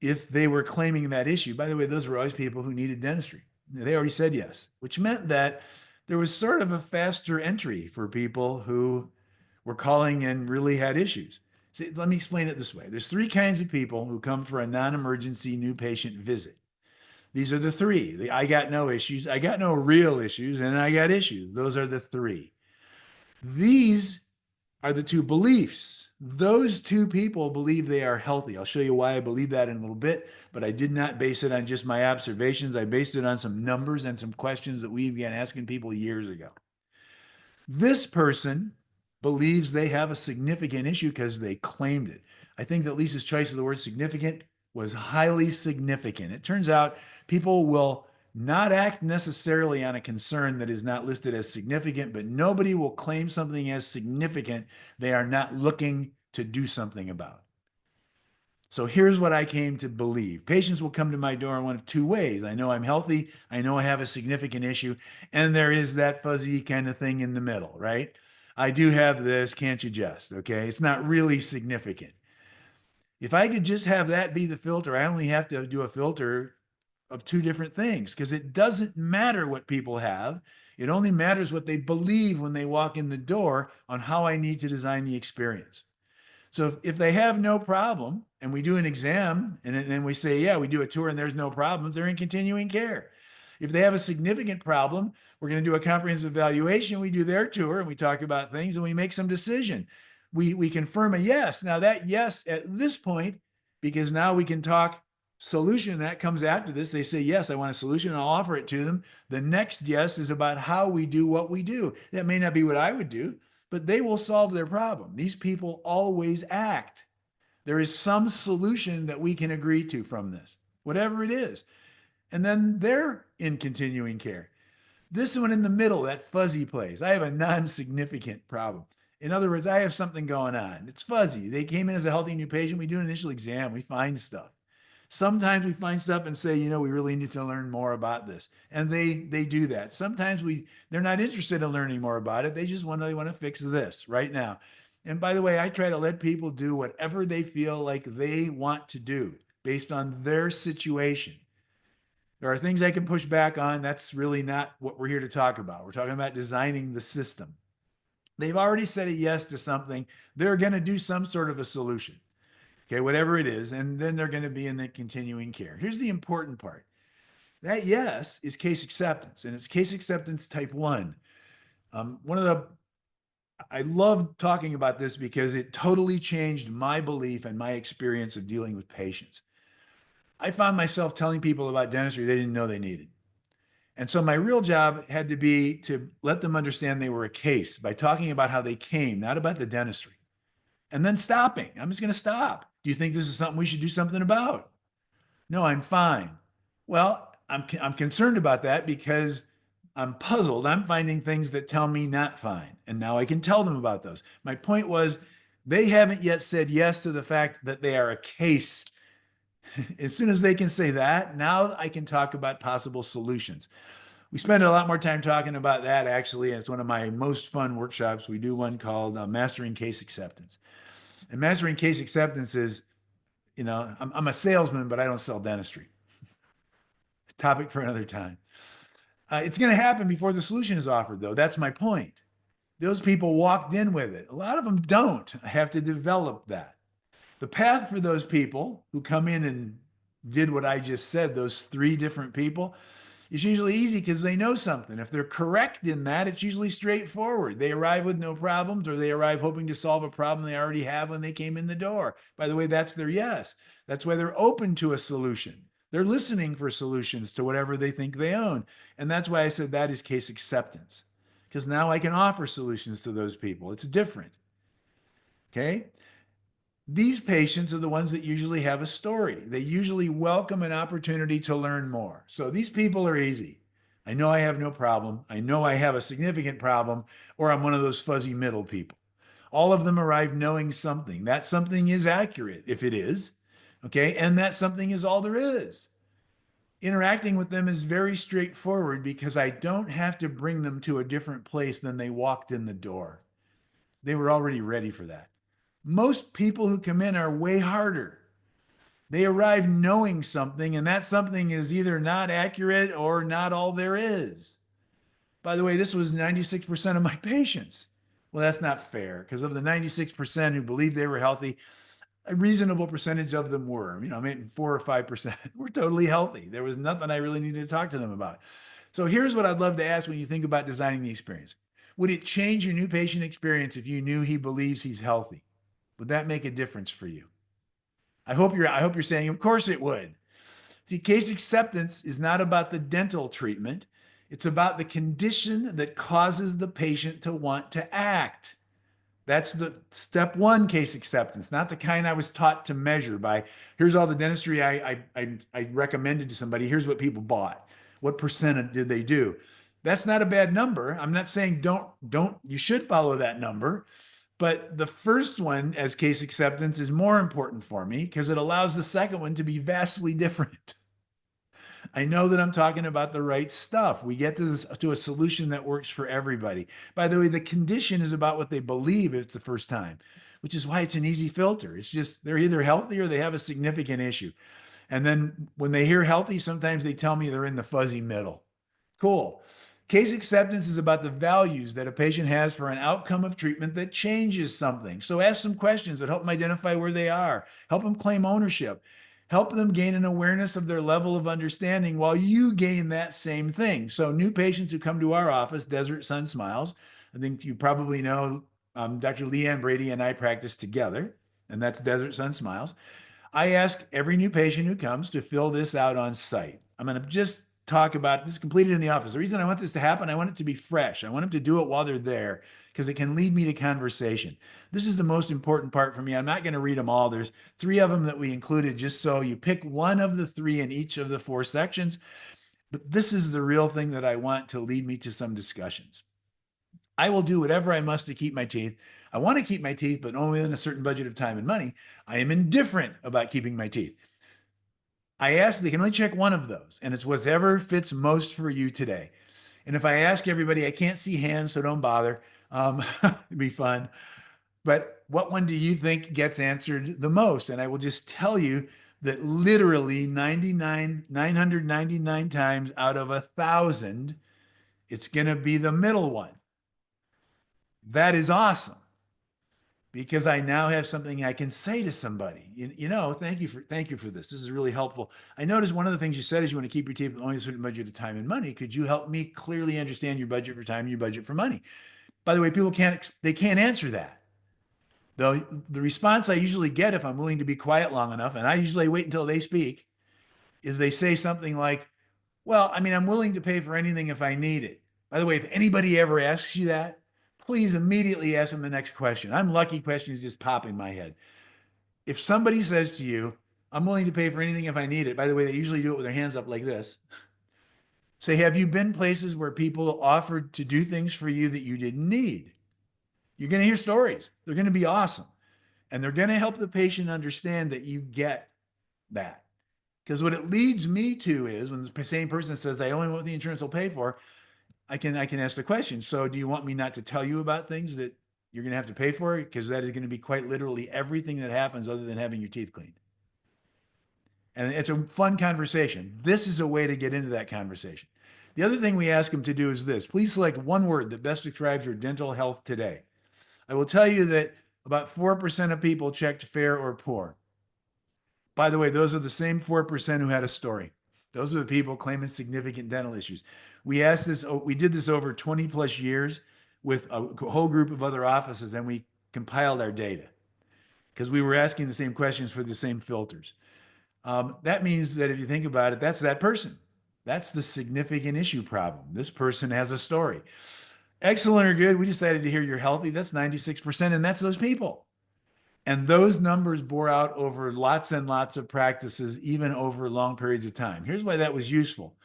if they were claiming that issue. By the way, those were always people who needed dentistry. They already said yes, which meant that there was sort of a faster entry for people who were calling and really had issues. See, let me explain it this way. There's 3 kinds of people who come for a non-emergency new patient visit. These are the 3. I got no issues, I got no real issues, and I got issues. Those are the 3. These are the two beliefs. Those two people believe they are healthy. I'll show you why I believe that in a little bit, but I did not base it on just my observations. I based it on some numbers and some questions that we began asking people years ago. This person believes they have a significant issue because they claimed it. I think that Lisa's choice of the word significant was highly significant. It turns out people will not act necessarily on a concern that is not listed as significant, but nobody will claim something as significant they are not looking to do something about. So here's what I came to believe. Patients will come to my door in one of two ways. I know I'm healthy. I know I have a significant issue. And there is that fuzzy kind of thing in the middle, right? I do have this. Can't you just? Okay. It's not really significant. If I could just have that be the filter, I only have to do a filter of two different things because it doesn't matter what people have. It only matters what they believe when they walk in the door on how I need to design the experience. So if they have no problem and we do an exam and then we say, yeah, we do a tour and there's no problems, they're in continuing care. If they have a significant problem, we're going to do a comprehensive evaluation. We do their tour and we talk about things and we make some decision. We confirm a yes. Now that yes at this point, because now we can talk solution that comes after this. They say, yes, I want a solution and I'll offer it to them. The next yes is about how we do what we do. That may not be what I would do, but they will solve their problem. These people always act. There is some solution that we can agree to from this, whatever it is. And then they're in continuing care. This one in the middle, that fuzzy place, I have a non-significant problem. In other words, I have something going on. It's fuzzy. They came in as a healthy new patient. We do an initial exam. We find stuff. Sometimes we find stuff and say, we really need to learn more about this. And they do that. Sometimes they're not interested in learning more about it. They just want to fix this right now. And by the way, I try to let people do whatever they feel like they want to do based on their situation. There are things I can push back on. That's really not what we're here to talk about. We're talking about designing the system. They've already said a yes to something. They're going to do some sort of a solution. Okay, whatever it is, and then they're going to be in the continuing care. Here's the important part. That yes is case acceptance, and it's case acceptance type 1. I love talking about this because it totally changed my belief and my experience of dealing with patients. I found myself telling people about dentistry they didn't know they needed. And so my real job had to be to let them understand they were a case by talking about how they came, not about the dentistry. And then stopping. I'm just going to stop. Do you think this is something we should do something about? No, I'm fine. Well, I'm concerned about that because I'm puzzled. I'm finding things that tell me not fine. And now I can tell them about those. My point was they haven't yet said yes to the fact that they are a case. As soon as they can say that, now I can talk about possible solutions. We spend a lot more time talking about that, actually. And it's one of my most fun workshops. We do one called Mastering Case Acceptance. And mastering case acceptance is, I'm a salesman, but I don't sell dentistry. Topic for another time. It's going to happen before the solution is offered, though. That's my point. Those people walked in with it. A lot of them don't. I have to develop that. The path for those people who come in and did what I just said, those 3 different people, is usually easy because they know something. If they're correct in that, it's usually straightforward. They arrive with no problems, or they arrive hoping to solve a problem they already have when they came in the door. By the way, that's their yes. That's why they're open to a solution. They're listening for solutions to whatever they think they own. And that's why I said that is case acceptance, because now I can offer solutions to those people. It's different. Okay? These patients are the ones that usually have a story. They usually welcome an opportunity to learn more. So these people are easy. I know I have no problem. I know I have a significant problem, or I'm one of those fuzzy middle people. All of them arrive knowing something. That something is accurate, if it is, okay? And that something is all there is. Interacting with them is very straightforward because I don't have to bring them to a different place than they walked in the door. They were already ready for that. Most people who come in are way harder. They arrive knowing something, and that something is either not accurate or not all there is. By the way, this was 96% of my patients. Well, that's not fair, because of the 96% who believed they were healthy, a reasonable percentage of them were, maybe 4 or 5% were totally healthy. There was nothing I really needed to talk to them about. So here's what I'd love to ask when you think about designing the experience. Would it change your new patient experience if you knew he believes he's healthy? Would that make a difference for you? I hope you're saying, of course it would. See, case acceptance is not about the dental treatment. It's about the condition that causes the patient to want to act. That's the step one case acceptance, not the kind I was taught to measure by here's all the dentistry I recommended to somebody. Here's what people bought. What percent did they do? That's not a bad number. I'm not saying don't you should follow that number. But the first one as case acceptance is more important for me because it allows the second one to be vastly different. I know that I'm talking about the right stuff. We get to a solution that works for everybody. By the way, the condition is about what they believe it's the first time, which is why it's an easy filter. It's just they're either healthy or they have a significant issue. And then when they hear healthy, sometimes they tell me they're in the fuzzy middle. Cool. Case acceptance is about the values that a patient has for an outcome of treatment that changes something. So ask some questions that help them identify where they are, help them claim ownership, help them gain an awareness of their level of understanding while you gain that same thing. So new patients who come to our office, Desert Sun Smiles, I think you probably know Dr. Leanne Brady and I practice together, and that's Desert Sun Smiles. I ask every new patient who comes to fill this out on site. I'm going to just talk about this completed in the office. The reason I want this to happen, I want it to be fresh. I want them to do it while they're there because it can lead me to conversation. This is the most important part for me. I'm not going to read them all. There's 3 of them that we included just so you pick one of the 3 in each of the 4 sections. But this is the real thing that I want to lead me to some discussions. I will do whatever I must to keep my teeth. I want to keep my teeth, but only within a certain budget of time and money. I am indifferent about keeping my teeth. I ask, they can only check one of those, and it's whatever fits most for you today. And if I ask everybody, I can't see hands, so don't bother. It'd be fun. But what one do you think gets answered the most? And I will just tell you that literally 999 times out of 1,000, it's going to be the middle one. That is awesome because I now have something I can say to somebody. Thank you for this. This is really helpful. I noticed one of the things you said is you want to keep your teeth with only a certain budget of time and money. Could you help me clearly understand your budget for time and your budget for money? By the way, people can't answer that. Though the response I usually get if I'm willing to be quiet long enough, and I usually wait until they speak, is they say something like, well, I mean, I'm willing to pay for anything if I need it. By the way, if anybody ever asks you that, please immediately ask them the next question. I'm lucky questions just pop in my head. If somebody says to you, I'm willing to pay for anything if I need it, by the way, they usually do it with their hands up like this. Say, have you been places where people offered to do things for you that you didn't need? You're going to hear stories. They're going to be awesome. And they're going to help the patient understand that you get that. Because what it leads me to is when the same person says, I only want what the insurance will pay for, I can ask the question. So do you want me not to tell you about things that you're going to have to pay for? Because that is going to be quite literally everything that happens other than having your teeth cleaned. And it's a fun conversation. This is a way to get into that conversation. The other thing we ask them to do is this. Please select one word that best describes your dental health today. I will tell you that about 4% of people checked fair or poor. By the way, those are the same 4% who had a story. Those are the people claiming significant dental issues. We did this over 20 plus years with a whole group of other offices, and we compiled our data because we were asking the same questions for the same filters. That means that if you think about it, that's that person. That's the significant issue problem. This person has a story. Excellent or good, we decided to hear you're healthy. That's 96%, and that's those people. And those numbers bore out over lots and lots of practices, even over long periods of time. Here's why that was useful.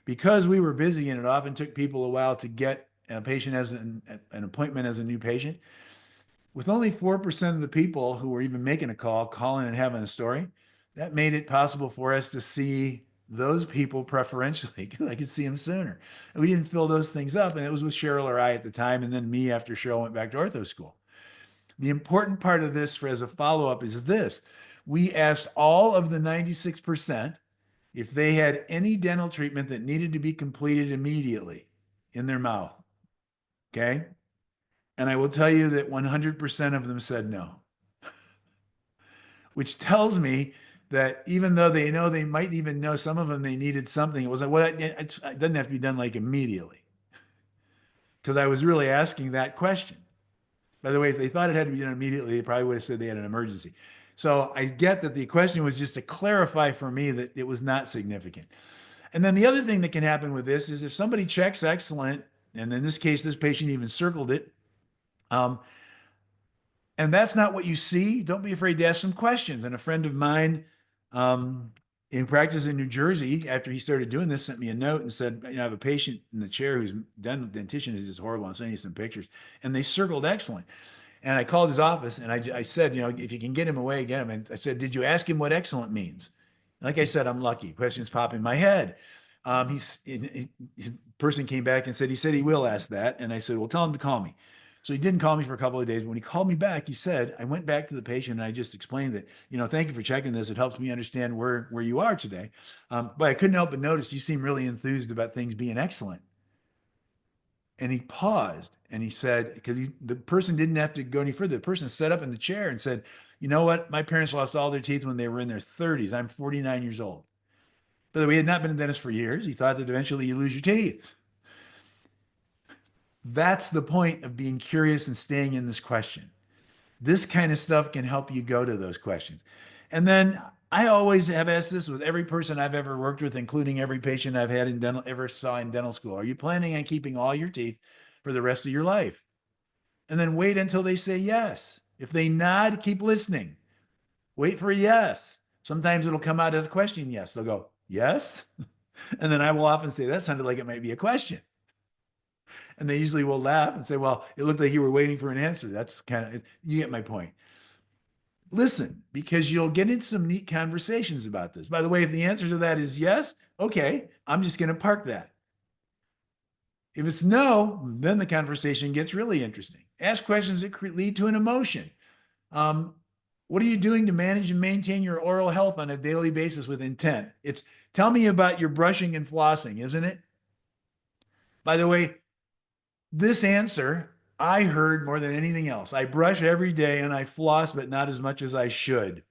Because we were busy and it often took people a while to get a patient as an appointment as a new patient, with only 4% of the people who were even making a call, calling and having a story, that made it possible for us to see those people preferentially because I could see them sooner. And we didn't fill those things up. And it was with Cheryl or I at the time, and then me after Cheryl went back to ortho school. The important part of this as a follow-up is this. We asked all of the 96% if they had any dental treatment that needed to be completed immediately in their mouth. Okay? And I will tell you that 100% of them said no, which tells me that even though they know they might even know some of them, they needed something. It was like, well, it doesn't have to be done like immediately. because I was really asking that question. By the way, if they thought it had to be done immediately, they probably would have said they had an emergency. So I get that the question was just to clarify for me that it was not significant. And then the other thing that can happen with this is if somebody checks excellent, and in this case, this patient even circled it, um, and that's not what you see, don't be afraid to ask some questions. And a friend of mine in practice in New Jersey, after he started doing this, sent me a note and said, I have a patient in the chair who's dental dentition is just horrible. I'm sending you some pictures. And they circled excellent. And I called his office and I said, if you can get him away, get him. And I said, did you ask him what excellent means? Like I said, I'm lucky. Questions pop in my head. Person came back and said, he said he will ask that. And I said, well, tell him to call me. So he didn't call me for a couple of days. When he called me back, he said, I went back to the patient and I just explained that, thank you for checking this. It helps me understand where you are today. But I couldn't help but notice you seem really enthused about things being excellent. And he paused and he said, because the person didn't have to go any further. The person sat up in the chair and said, you know what? My parents lost all their teeth when they were in their 30s. I'm 49 years old. By the way, he had not been a dentist for years. He thought that eventually you lose your teeth. That's the point of being curious and staying in this question. This kind of stuff can help you go to those questions. And then I always have asked this with every person I've ever worked with, including every patient I've had in dental, ever saw in dental school. Are you planning on keeping all your teeth for the rest of your life? And then wait until they say yes. If they nod, keep listening. Wait for a yes. Sometimes it'll come out as a question, yes. They'll go, yes. And then I will often say, that sounded like it might be a question. And they usually will laugh and say, well, it looked like you were waiting for an answer. That's kind of, you get my point. Listen, because you'll get into some neat conversations about this. By the way, if the answer to that is yes, okay, I'm just going to park that. If it's no, then the conversation gets really interesting. Ask questions that lead to an emotion. What are you doing to manage and maintain your oral health on a daily basis with intent? It's tell me about your brushing and flossing, isn't it? By the way, this answer I heard more than anything else. I brush every day and I floss, but not as much as I should.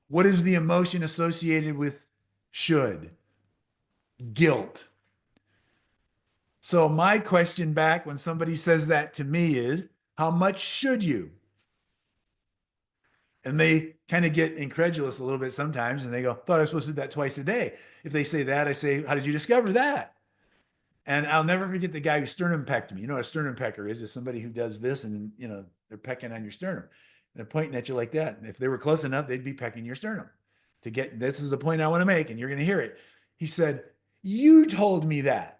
What is the emotion associated with should? Guilt. So my question back when somebody says that to me is, how much should you? And they kind of get incredulous a little bit sometimes and they go, thought I was supposed to do that twice a day. If they say that, I say, how did you discover that? And I'll never forget the guy who sternum pecked me. You know what a sternum pecker is? It's somebody who does this and, they're pecking on your sternum. They're pointing at you like that. And if they were close enough, they'd be pecking your sternum to get, this is the point I want to make and you're going to hear it. He said, you told me that.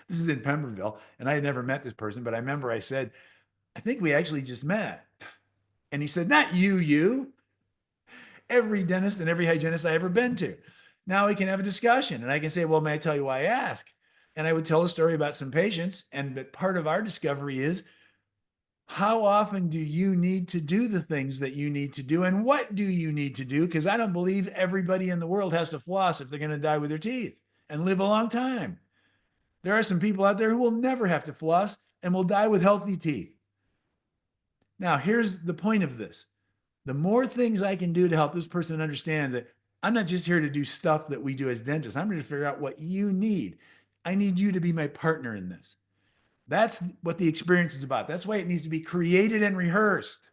This is in Pemberville. And I had never met this person, but I remember I said, I think we actually just met. And he said, not you. Every dentist and every hygienist I ever been to. Now we can have a discussion and I can say, well, may I tell you why I ask? And I would tell a story about some patients. And part of our discovery is how often do you need to do the things that you need to do? And what do you need to do? Because I don't believe everybody in the world has to floss if they're going to die with their teeth and live a long time. There are some people out there who will never have to floss and will die with healthy teeth. Now, here's the point of this. The more things I can do to help this person understand that I'm not just here to do stuff that we do as dentists. I'm here to figure out what you need. I need you to be my partner in this. That's what the experience is about. That's why it needs to be created and rehearsed.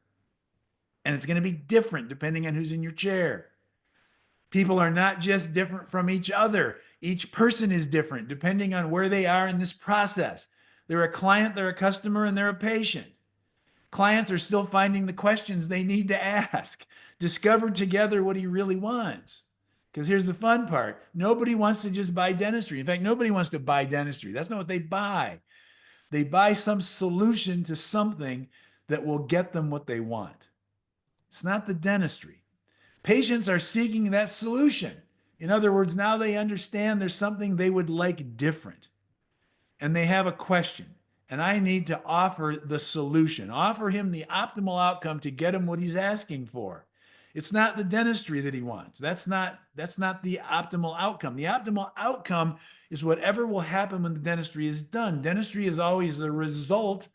And it's going to be different depending on who's in your chair. People are not just different from each other. Each person is different depending on where they are in this process. They're a client, they're a customer, and they're a patient. Clients are still finding the questions they need to ask. Discover together what he really wants. Because here's the fun part. Nobody wants to just buy dentistry. In fact, nobody wants to buy dentistry. That's not what they buy. They buy some solution to something that will get them what they want. It's not the dentistry. Patients are seeking that solution. In other words, now they understand there's something they would like different. And they have a question. And I need to offer the solution, offer him the optimal outcome to get him what he's asking for. It's not the dentistry that he wants. That's not the optimal outcome. The optimal outcome is whatever will happen when the dentistry is done. Dentistry is always the result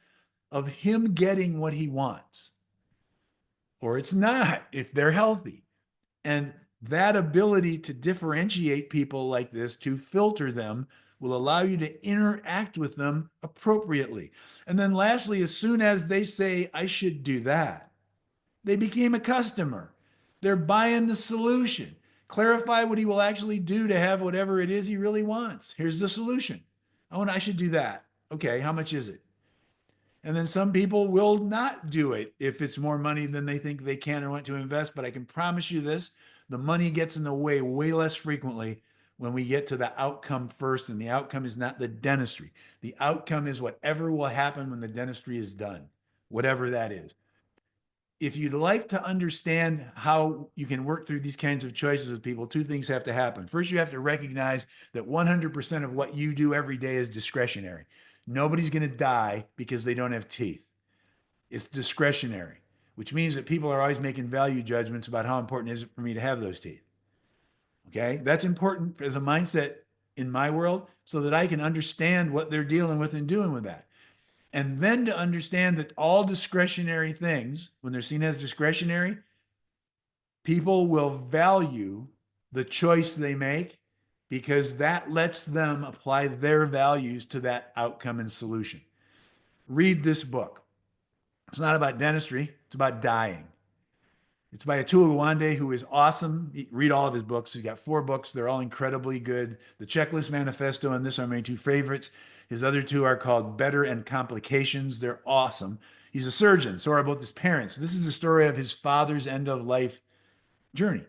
of him getting what he wants. Or it's not if they're healthy. And that ability to differentiate people like this, to filter them, will allow you to interact with them appropriately. And then lastly, as soon as they say, I should do that, they became a customer. They're buying the solution. Clarify what he will actually do to have whatever it is he really wants. Here's the solution. I should do that. Okay, how much is it? And then some people will not do it if it's more money than they think they can or want to invest. But I can promise you this, the money gets in the way less frequently when we get to the outcome first. And the outcome is not the dentistry. The outcome is whatever will happen when the dentistry is done, whatever that is. If you'd like to understand how you can work through these kinds of choices with people, two things have to happen. First, you have to recognize that 100% of what you do every day is discretionary. Nobody's going to die because they don't have teeth. It's discretionary, which means that people are always making value judgments about how important is it for me to have those teeth. Okay, that's important as a mindset in my world so that I can understand what they're dealing with and doing with that. And then to understand that all discretionary things, when they're seen as discretionary, people will value the choice they make because that lets them apply their values to that outcome and solution. Read this book. It's not about dentistry, it's about dying. It's by Atul Gawande, who is awesome. Read all of his books. He's got 4 books. They're all incredibly good. The Checklist Manifesto and this are my 2 favorites. His other 2 are called Better and Complications. They're awesome. He's a surgeon. So are both his parents. This is the story of his father's end of life journey.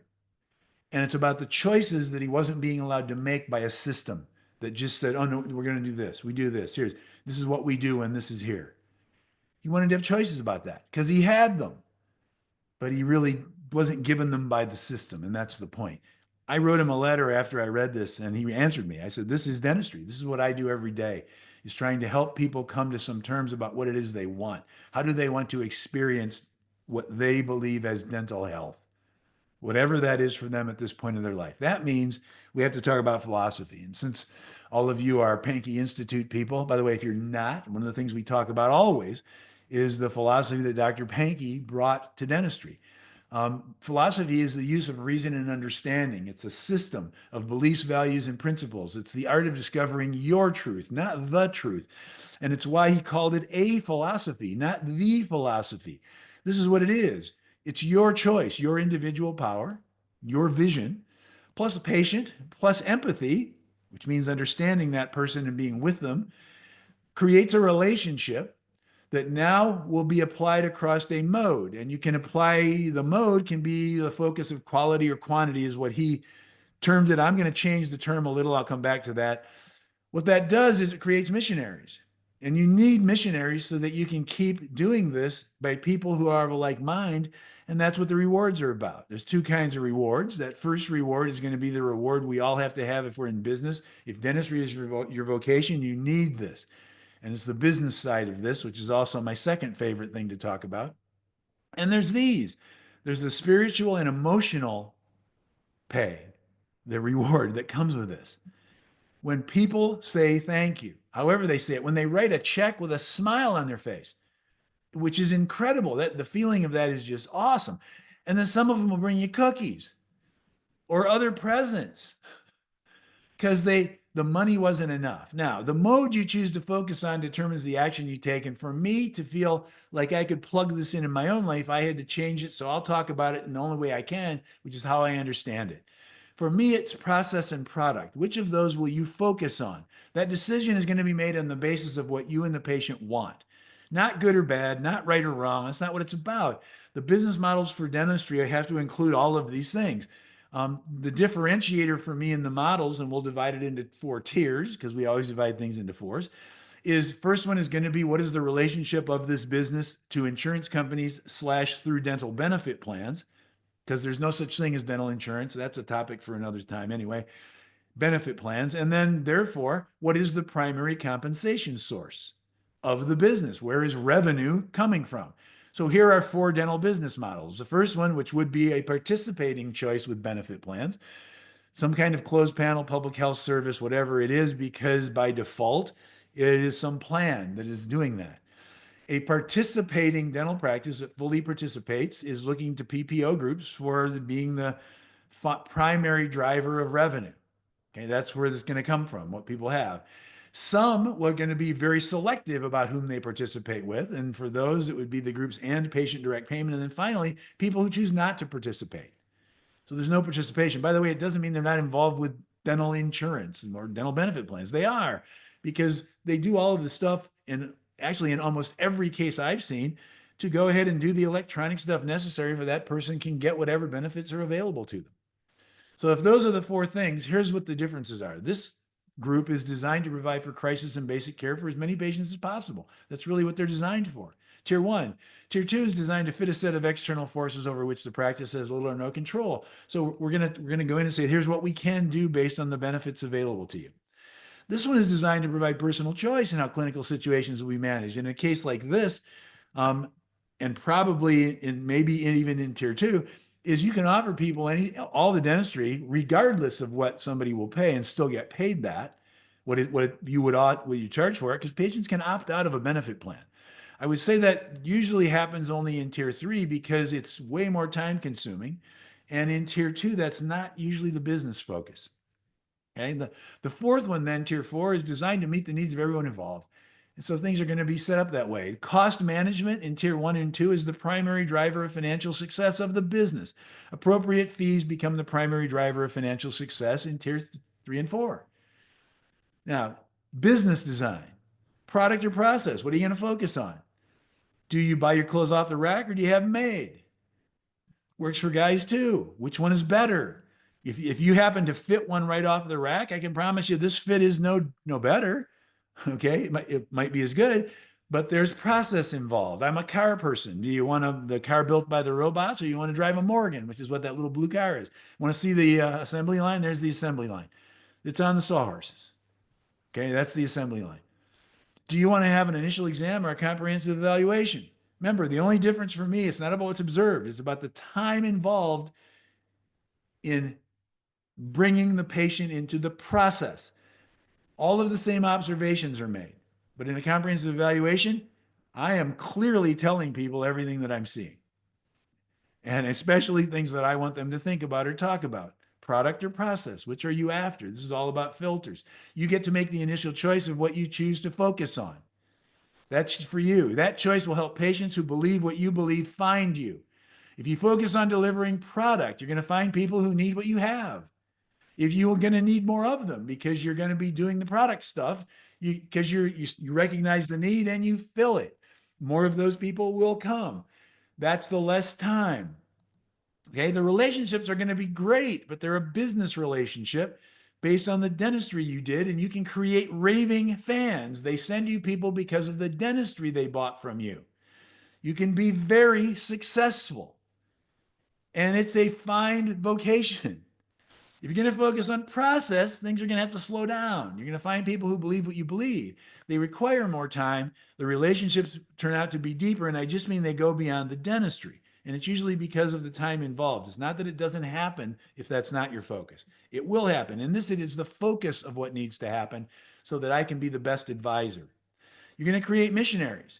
And it's about the choices that he wasn't being allowed to make by a system that just said, oh, no, we're going to do this. We do this. This is what we do, and this is here. He wanted to have choices about that because he had them, but he really wasn't given them by the system. And that's the point. I wrote him a letter after I read this, and he answered me. I said, this is dentistry. This is what I do every day, is trying to help people come to some terms about what it is they want. How do they want to experience what they believe as dental health? Whatever that is for them at this point in their life. That means we have to talk about philosophy. And since all of you are Pankey Institute people, by the way, if you're not, one of the things we talk about always is the philosophy that Dr. Pankey brought to dentistry. Philosophy is the use of reason and understanding. It's a system of beliefs, values, and principles. It's the art of discovering your truth, not the truth. And it's why he called it a philosophy, not the philosophy. This is what it is. It's your choice, your individual power, your vision, plus a patient, plus empathy, which means understanding that person and being with them, creates a relationship that now will be applied across a mode. And you can apply, the mode can be the focus of quality or quantity is what he termed it. I'm going to change the term a little. I'll come back to that. What that does is it creates missionaries. And you need missionaries so that you can keep doing this by people who are of a like mind. And that's what the rewards are about. There's 2 kinds of rewards. That first reward is going to be the reward we all have to have if we're in business. If dentistry is your vocation, you need this. And it's the business side of this, which is also my second favorite thing to talk about. And there's these. There's the spiritual and emotional pay, the reward that comes with this. When people say thank you, however they say it, when they write a check with a smile on their face, which is incredible. That the feeling of that is just awesome. And then some of them will bring you cookies or other presents because the money wasn't enough. Now, the mode you choose to focus on determines the action you take. And for me to feel like I could plug this in my own life, I had to change it. So I'll talk about it in the only way I can, which is how I understand it. For me, it's process and product. Which of those will you focus on? That decision is going to be made on the basis of what you and the patient want. Not good or bad, not right or wrong. That's not what it's about. The business models for dentistry have to include all of these things. The differentiator for me in the models, and we'll divide it into 4 tiers because we always divide things into 4s, is first one is going to be what is the relationship of this business to insurance companies / through dental benefit plans, because there's no such thing as dental insurance. That's a topic for another time anyway. Benefit plans. And then therefore, what is the primary compensation source of the business? Where is revenue coming from? So here are 4 dental business models. The first one, which would be a participating choice with benefit plans, some kind of closed panel public health service, whatever it is, because by default, it is some plan that is doing that. A participating dental practice that fully participates is looking to PPO groups for being the primary driver of revenue. Okay, that's where it's going to come from, what people have. Some are going to be very selective about whom they participate with. And for those, it would be the groups and patient direct payment. And then finally, people who choose not to participate. So there's no participation. By the way, it doesn't mean they're not involved with dental insurance or dental benefit plans. They are, because they do all of the stuff, and actually in almost every case I've seen, to go ahead and do the electronic stuff necessary for that person can get whatever benefits are available to them. So if those are the four things, here's what the differences are. This group is designed to provide for crisis and basic care for as many patients as possible. That's really what they're designed for. Tier 1. Tier 2 is designed to fit a set of external forces over which the practice has little or no control. So we're going to go in and say, here's what we can do based on the benefits available to you. This one is designed to provide personal choice in how clinical situations will be managed. In a case like this, and probably in maybe even in tier 2, is you can offer people all the dentistry regardless of what somebody will pay and still get paid that what you charge for it, because patients can opt out of a benefit plan. I would say that usually happens only in tier 3 because it's way more time consuming, and in tier 2 that's not usually the business focus. Okay, the fourth one then, tier 4, is designed to meet the needs of everyone involved. And so things are going to be set up that way. Cost management in tier 1 and 2 is the primary driver of financial success of the business. Appropriate fees become the primary driver of financial success in tier 3 and 4. Now, business design, product or process, what are you going to focus on? Do you buy your clothes off the rack or do you have them made? Works for guys too. Which one is better? If you happen to fit one right off the rack, I can promise you this fit is no better. Okay, it might be as good, but there's process involved. I'm a car person. Do you want the car built by the robots, or you want to drive a Morgan, which is what that little blue car is? Want to see the assembly line? There's the assembly line. It's on the sawhorses. Okay, that's the assembly line. Do you want to have an initial exam or a comprehensive evaluation? Remember, the only difference for me, it's not about what's observed. It's about the time involved in bringing the patient into the process. All of the same observations are made, but in a comprehensive evaluation, I am clearly telling people everything that I'm seeing, and especially things that I want them to think about or talk about. Product or process, which are you after? This is all about filters. You get to make the initial choice of what you choose to focus on. That's for you. That choice will help patients who believe what you believe find you. If you focus on delivering product, you're going to find people who need what you have. If you're going to need more of them because you're going to be doing the product stuff, because you recognize the need and you fill it, more of those people will come. That's the less time. Okay, the relationships are going to be great, but they're a business relationship based on the dentistry you did, and you can create raving fans. They send you people because of the dentistry they bought from you. You can be very successful, and it's a fine vocation. If you're going to focus on process, things are going to have to slow down. You're going to find people who believe what you believe. They require more time. The relationships turn out to be deeper, and I just mean they go beyond the dentistry. And it's usually because of the time involved. It's not that it doesn't happen if that's not your focus. It will happen. And this is the focus of what needs to happen so that I can be the best advisor. You're going to create missionaries.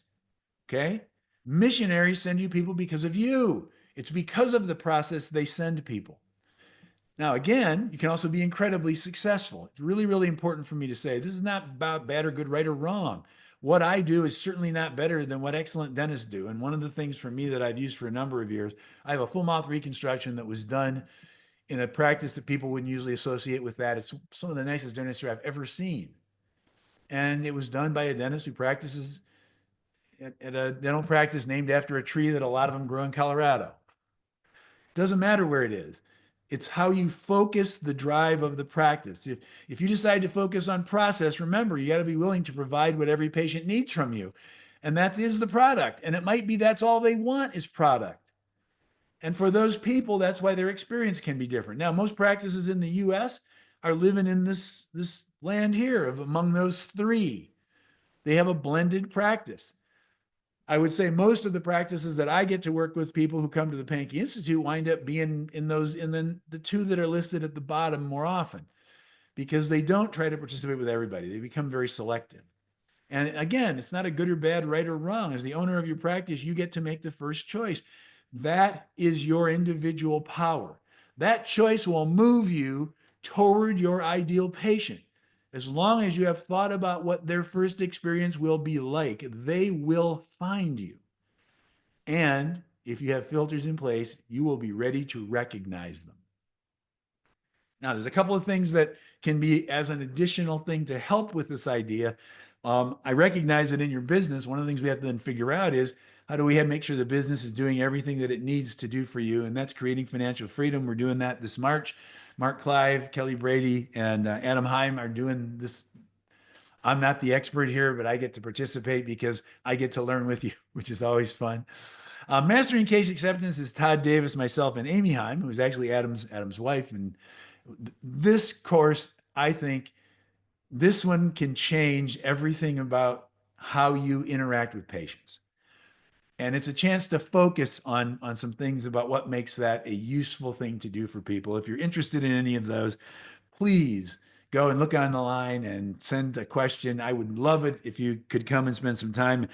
Okay? Missionaries send you people because of you. It's because of the process they send people. Now, again, you can also be incredibly successful. It's really, really important for me to say this is not about bad or good, right or wrong. What I do is certainly not better than what excellent dentists do. And one of the things for me that I've used for a number of years, I have a full mouth reconstruction that was done in a practice that people wouldn't usually associate with that. It's some of the nicest dentistry I've ever seen. And it was done by a dentist who practices at a dental practice named after a tree that a lot of them grow in Colorado. Doesn't matter where it is. It's how you focus the drive of the practice. If you decide to focus on process, remember, you got to be willing to provide what every patient needs from you. And that is the product. And it might be that's all they want is product. And for those people, that's why their experience can be different. Now, most practices in the US are living in this land here of among those three. They have a blended practice. I would say most of the practices that I get to work with, people who come to the Pankey Institute, wind up being in the two that are listed at the bottom more often, because they don't try to participate with everybody. They become very selective. And again, it's not a good or bad, right or wrong. As the owner of your practice, you get to make the first choice. That is your individual power. That choice will move you toward your ideal patient. As long as you have thought about what their first experience will be like, they will find you. And if you have filters in place, you will be ready to recognize them. Now, there's a couple of things that can be as an additional thing to help with this idea. I recognize that in your business, one of the things we have to then figure out is how do we have make sure the business is doing everything that it needs to do for you, and that's creating financial freedom. We're doing that this March. Mark Clive, Kelly Brady, and Adam Heim are doing this. I'm not the expert here, but I get to participate because I get to learn with you, which is always fun. Mastering Case Acceptance is Todd Davis, myself, and Amy Heim, who's actually Adam's wife. And this course, I think, this one can change everything about how you interact with patients. And it's a chance to focus on some things about what makes that a useful thing to do for people. If you're interested in any of those, please go and look on the line and send a question. I would love it if you could come and spend some time